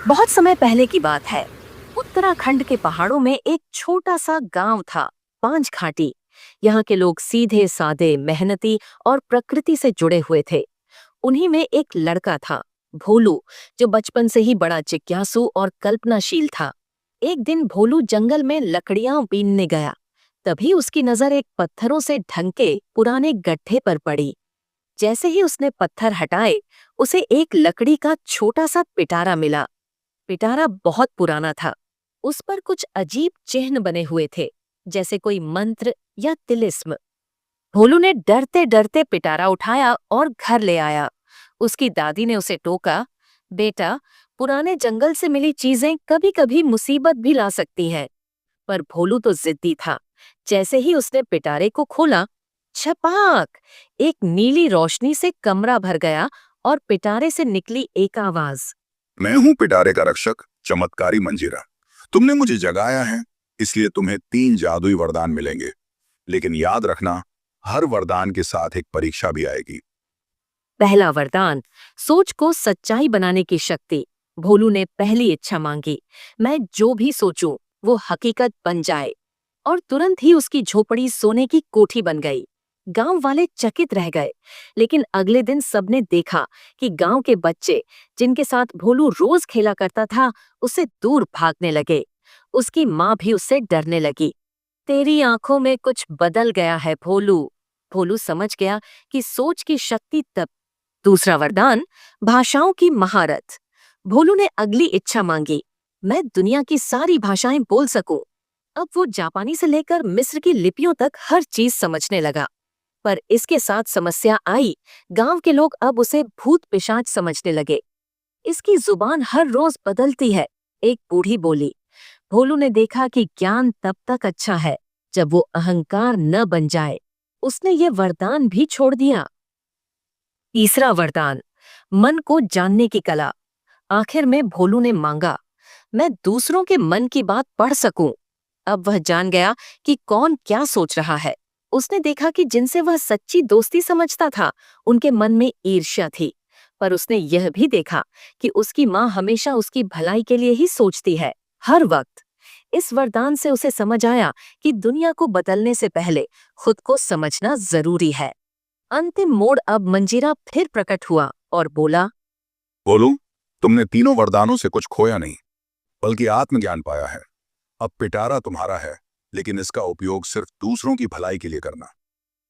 बहुत समय पहले की बात है। उत्तराखंड के पहाड़ों में एक छोटा सा गांव था, पांच घाटी। यहाँ के लोग सीधे सादे, मेहनती और प्रकृति से जुड़े हुए थे। उन्हीं में एक लड़का था, भोलू, जो बचपन से ही बड़ा जिज्ञासु और कल्पनाशील था। एक दिन भोलू जंगल में लकड़ियां बीनने गया। तभी उसकी नजर एक पत्थरों से ढंके पुराने गड्ढे पर पड़ी। जैसे ही उसने पत्थर हटाए, उसे एक लकड़ी का छोटा सा पिटारा मिला। पिटारा बहुत पुराना था। उस पर कुछ अजीब चिन्ह बने हुए थे, जैसे कोई मंत्र या तिलिस्म। भोलू ने डरते डरते पिटारा उठाया और घर ले आया। उसकी दादी ने उसे टोका, बेटा, पुराने जंगल से मिली चीजें कभी कभी मुसीबत भी ला सकती हैं। पर भोलू तो जिद्दी था। जैसे ही उसने पिटारे को खोला, छपाक, एक नीली रोशनी से कमरा भर गया और पिटारे से निकली एक आवाज। मैं हूँ पिटारे का रक्षक, चमत्कारी मंजीरा। तुमने मुझे जगाया है, इसलिए तुम्हें 3 जादुई वरदान मिलेंगे। लेकिन याद रखना, हर वरदान के साथ एक परीक्षा भी आएगी। पहला वरदान, सोच को सच्चाई बनाने की शक्ति। भोलू ने पहली इच्छा मांगी, मैं जो भी सोचूं वो हकीकत बन जाए। और तुरंत ही उसकी झोपड़ी सोने की कोठी बन गई। गांव वाले चकित रह गए। लेकिन अगले दिन सबने देखा कि गांव के बच्चे, जिनके साथ भोलू रोज खेला करता था, उससे दूर भागने लगे। उसकी माँ भी उससे डरने लगी। तेरी आंखों में कुछ बदल गया है भोलू। भोलू समझ गया कि सोच की शक्ति तब। दूसरा वरदान, भाषाओं की महारत। भोलू ने अगली इच्छा मांगी, मैं दुनिया की सारी भाषाएं बोल सकूं। अब वो जापानी से लेकर मिस्र की लिपियों तक हर चीज समझने लगा। पर इसके साथ समस्या आई। गांव के लोग अब उसे भूत पिशाच समझने लगे। इसकी जुबान हर रोज बदलती है, एक बूढ़ी बोली। भोलू ने देखा कि ज्ञान तब तक अच्छा है जब वो अहंकार न बन जाए। उसने ये वरदान भी छोड़ दिया। तीसरा वरदान, मन को जानने की कला। आखिर में भोलू ने मांगा, मैं दूसरों के मन की बात पढ़ सकूं। अब वह जान गया कि कौन क्या सोच रहा है। उसने देखा कि जिनसे वह सच्ची दोस्ती समझता था, उनके मन में ईर्ष्या थी। पर उसने यह भी देखा कि उसकी माँ हमेशा उसकी भलाई के लिए ही सोचती है, हर वक्त। इस वरदान से उसे समझ आया कि दुनिया को बदलने से पहले खुद को समझना जरूरी है। अंतिम मोड़ अब मंजीरा फिर प्रकट हुआ और बोला, बोलूं, तुमने तीनों वरदानों से कुछ खोया नहीं, बल्कि आत्मज्ञान पाया है। अब पिटारा तुम्हारा है, लेकिन इसका उपयोग सिर्फ दूसरों की भलाई के लिए करना।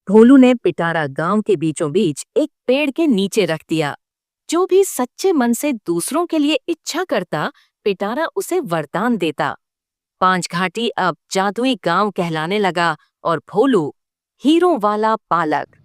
भोलू ने पिटारा गांव के बीचों बीच एक पेड़ के नीचे रख दिया। जो भी सच्चे मन से दूसरों के लिए इच्छा करता, पिटारा उसे वरदान देता। पांच घाटी अब जादुई गांव कहलाने लगा और भोलू हीरों वाला पालक।